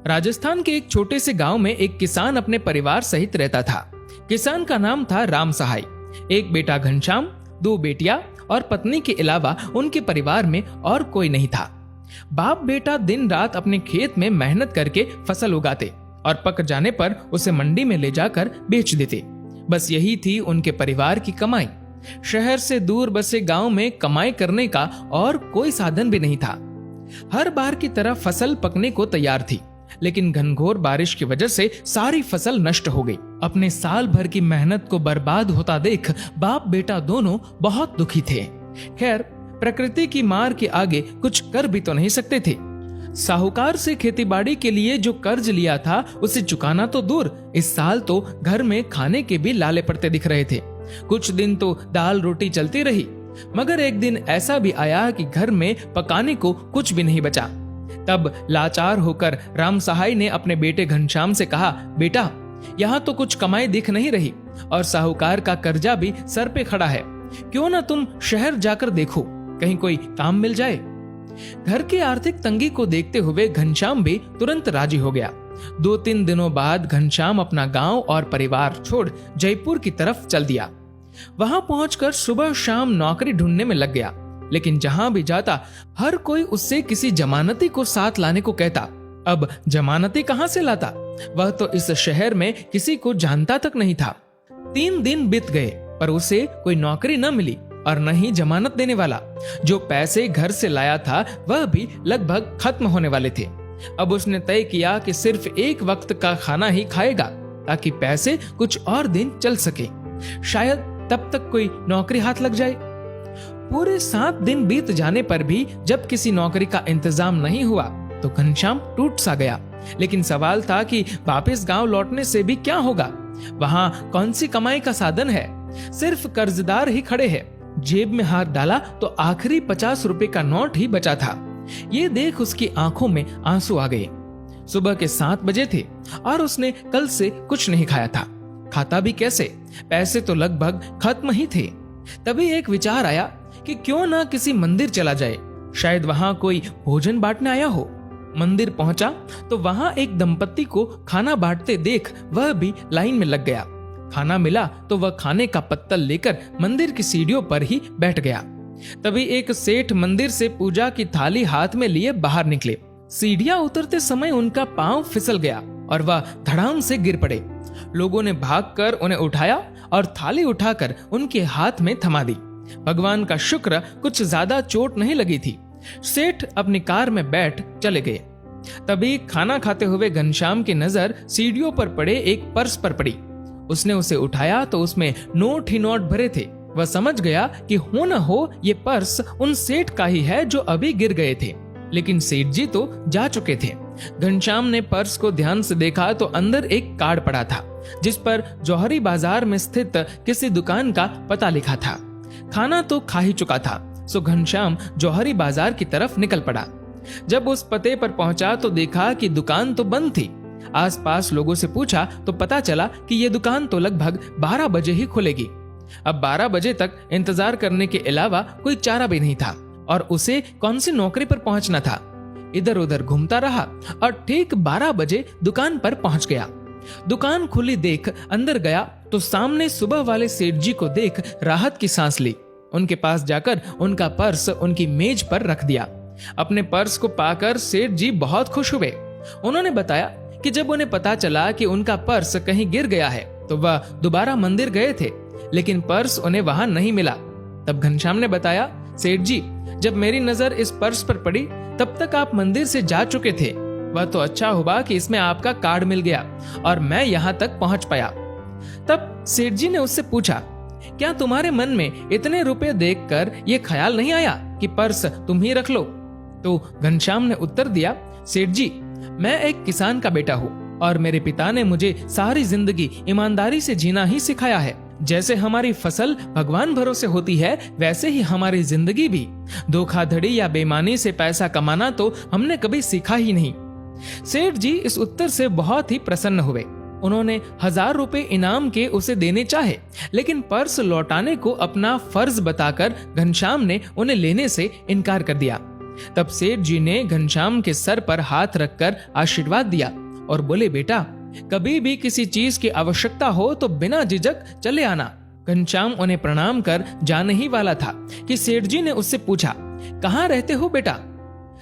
राजस्थान के एक छोटे से गांव में एक किसान अपने परिवार सहित रहता था। किसान का नाम था राम सहाय। एक बेटा घनश्याम, 2 बेटियां और पत्नी के अलावा उनके परिवार में और कोई नहीं था। बाप बेटा दिन रात अपने खेत में मेहनत करके फसल उगाते और पक जाने पर उसे मंडी में ले जाकर बेच देते। बस यही थी उनके परिवार की कमाई। शहर से दूर बसे गांव में कमाई करने का और कोई साधन भी नहीं था। हर बार की तरह फसल पकने को तैयार थी, लेकिन घनघोर बारिश की वजह से सारी फसल नष्ट हो गई। अपने साल भर की मेहनत को बर्बाद होता देख बाप बेटा दोनों बहुत दुखी थे। खैर, प्रकृति की मार के आगे कुछ कर भी तो नहीं सकते थे। साहूकार से खेतीबाड़ी के लिए जो कर्ज लिया था उसे चुकाना तो दूर, इस साल तो घर में खाने के भी लाले पड़ते दिख रहे थे। कुछ दिन तो दाल रोटी चलती रही, मगर एक दिन ऐसा भी आया कि घर में पकाने को कुछ भी नहीं बचा। तब लाचार होकर राम सहाय ने अपने बेटे घनश्याम से कहा, बेटा, यहाँ तो कुछ कमाई दिख नहीं रही और साहूकार का कर्जा भी सर पे खड़ा है। क्यों ना तुम शहर जाकर देखो, कहीं कोई काम मिल जाए। घर की आर्थिक तंगी को देखते हुए घनश्याम भी तुरंत राजी हो गया। 2-3 दिनों बाद घनश्याम अपना गांव और परिवार छोड़ जयपुर की तरफ चल दिया। वहां पहुंचकर सुबह शाम नौकरी ढूंढने में लग गया, लेकिन जहां भी जाता हर कोई उससे किसी जमानती को साथ लाने को कहता। अब जमानती कहां से लाता? वह तो इस शहर में किसी को जानता तक नहीं था। 3 दिन बीत गए पर उसे कोई नौकरी न मिली और न ही जमानत देने वाला। जो पैसे घर से लाया था वह भी लगभग खत्म होने वाले थे। अब उसने तय किया कि सिर्फ एक वक्त का खाना ही खाएगा ताकि पैसे कुछ और दिन चल सके। शायद तब तक कोई नौकरी हाथ लग जाए। पूरे 7 दिन बीत जाने पर भी जब किसी नौकरी का इंतजाम नहीं हुआ तो घनश्याम टूट सा गया। लेकिन सवाल था कि वापस गांव लौटने से भी क्या होगा? वहां कौन सी कमाई का साधन है? सिर्फ कर्जदार ही खड़े हैं। जेब में हाथ डाला तो आखिरी 50 रुपए का नोट ही बचा था। ये देख उसकी आंखों में आंसू आ गए। सुबह के 7 बजे थे और उसने कल से कुछ नहीं खाया था। खाता भी कैसे? पैसे तो लगभग खत्म ही थे। तभी एक विचार आया कि क्यों ना किसी मंदिर चला जाए, शायद वहां कोई भोजन बांटने आया हो। मंदिर पहुंचा तो वहां एक दंपत्ति को खाना बांटते देख वह भी लाइन में लग गया। खाना मिला तो वह खाने का पत्तल लेकर मंदिर की सीढ़ियों पर ही बैठ गया। तभी एक सेठ मंदिर से पूजा की थाली हाथ में लिए बाहर निकले। सीढ़ियां उतरते समय उनका पांव फिसल गया और वह धड़ाम से गिर पड़े। लोगों ने भागकर उन्हें उठाया और थाली उठाकर उनके हाथ में थमा दी। भगवान का शुक्र कुछ ज्यादा चोट नहीं लगी थी। सेठ अपनी कार में बैठ चले गए। तभी खाना खाते हुए घनश्याम की नजर सीढ़ियों पर पड़े एक पर्स पर पड़ी। उसने उसे उठाया तो उसमें नोट ही नोट भरे थे। वह समझ गया कि हो न हो ये पर्स उन सेठ का ही है जो अभी गिर गए थे, लेकिन सेठ जी तो जा चुके थे। घनश्याम ने पर्स को ध्यान से देखा तो अंदर एक कार्ड पड़ा था जिस पर जौहरी बाजार में स्थित किसी दुकान का पता लिखा था। खाना तो खा ही चुका था, सो घनश्याम जौहरी बाजार की तरफ निकल पड़ा। जब उस पते पर पहुंचा तो देखा कि दुकान तो बंद थी। आसपास लोगों से पूछा तो पता चला कि यह दुकान तो लगभग 12 बजे ही खुलेगी। अब 12 बजे तक इंतजार करने के अलावा कोई चारा भी नहीं था और उसे कौन सी नौकरी पर पहुंचना था। इधर उधर घूमता रहा और ठीक 12 बजे दुकान पर पहुंच गया। दुकान खुली देख अंदर गया तो सामने सुबह वाले सेठ जी को देख राहत की सांस ली। उनके पास जाकर उनका पर्स उनकी मेज पर रख दिया। अपने पर्स को पाकर सेठ जी बहुत खुश हुए। उन्होंने बताया कि जब उन्हें पता चला कि उनका पर्स कहीं गिर गया है तो वह दोबारा मंदिर गए थे, लेकिन पर्स उन्हें वहां नहीं मिला। तब घनश्याम ने बताया, सेठ जी, जब मेरी नजर इस पर्स पर पड़ी तब तक आप मंदिर से जा चुके थे। वह तो अच्छा हुआ कि इसमें आपका कार्ड मिल गया और मैं यहाँ तक पहुंच पाया। तब सेठ जी ने उससे पूछा, क्या तुम्हारे मन में इतने रुपए देखकर ये ख्याल नहीं आया कि पर्स तुम ही रख लो? तो घनश्याम ने उत्तर दिया, सेठ जी, मैं एक किसान का बेटा हूँ और मेरे पिता ने मुझे सारी जिंदगी ईमानदारी से जीना ही सिखाया है। जैसे हमारी फसल भगवान भरोसे होती है वैसे ही हमारी जिंदगी भी। धोखाधड़ी या बेईमानी से पैसा कमाना तो हमने कभी सीखा ही नहीं। सेठ जी इस उत्तर से बहुत ही प्रसन्न हुए। उन्होंने 1000 रुपए इनाम के उसे देने चाहे, लेकिन पर्स लौटाने को अपना फर्ज बताकर घनश्याम ने उन्हें लेने से इनकार कर दिया। तब सेठ जी ने घनश्याम के सर पर हाथ रखकर आशीर्वाद दिया और बोले, बेटा कभी भी किसी चीज की आवश्यकता हो तो बिना झिझक चले आना। घनश्याम उन्हें प्रणाम कर जाने ही वाला था कि सेठ जी ने उससे पूछा, कहाँ रहते हो बेटा,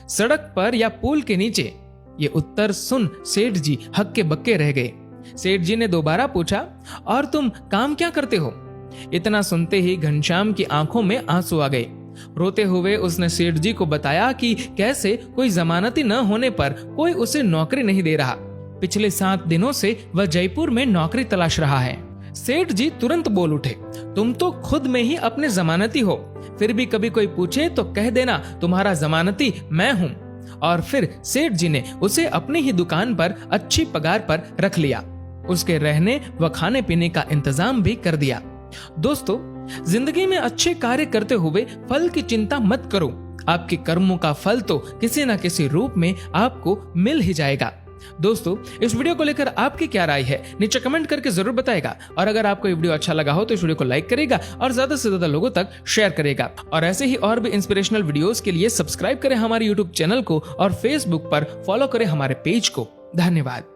सड़क पर या पुल के नीचे? ये उत्तर सुन सेठ जी हक्के बक्के रह गए। सेठ जी ने दोबारा पूछा, और तुम काम क्या करते हो? इतना सुनते ही घनश्याम की आंखों में आंसू आ गए। रोते हुए उसने सेठ जी को बताया कि कैसे कोई जमानती न होने पर कोई उसे नौकरी नहीं दे रहा। पिछले 7 दिनों से वह जयपुर में नौकरी तलाश रहा है। सेठ जी तुरंत बोल उठे, तुम तो खुद में ही अपने जमानती हो, फिर भी कभी कोई पूछे तो कह देना तुम्हारा जमानती मैं हूँ। और फिर सेठ जी ने उसे अपनी ही दुकान पर अच्छी पगार पर रख लिया। उसके रहने व खाने पीने का इंतजाम भी कर दिया। दोस्तों, जिंदगी में अच्छे कार्य करते हुए फल की चिंता मत करो। आपके कर्मों का फल तो किसी न किसी रूप में आपको मिल ही जाएगा। दोस्तों, इस वीडियो को लेकर आपकी क्या राय है नीचे कमेंट करके जरूर बताएगा। और अगर आपको ये वीडियो अच्छा लगा हो तो इस वीडियो को लाइक करेगा और ज्यादा से ज्यादा लोगों तक शेयर करेगा। और ऐसे ही और भी इंस्पिरेशनल वीडियोस के लिए सब्सक्राइब करें हमारे यूट्यूब चैनल को और फेसबुक पर फॉलो करें हमारे पेज को। धन्यवाद।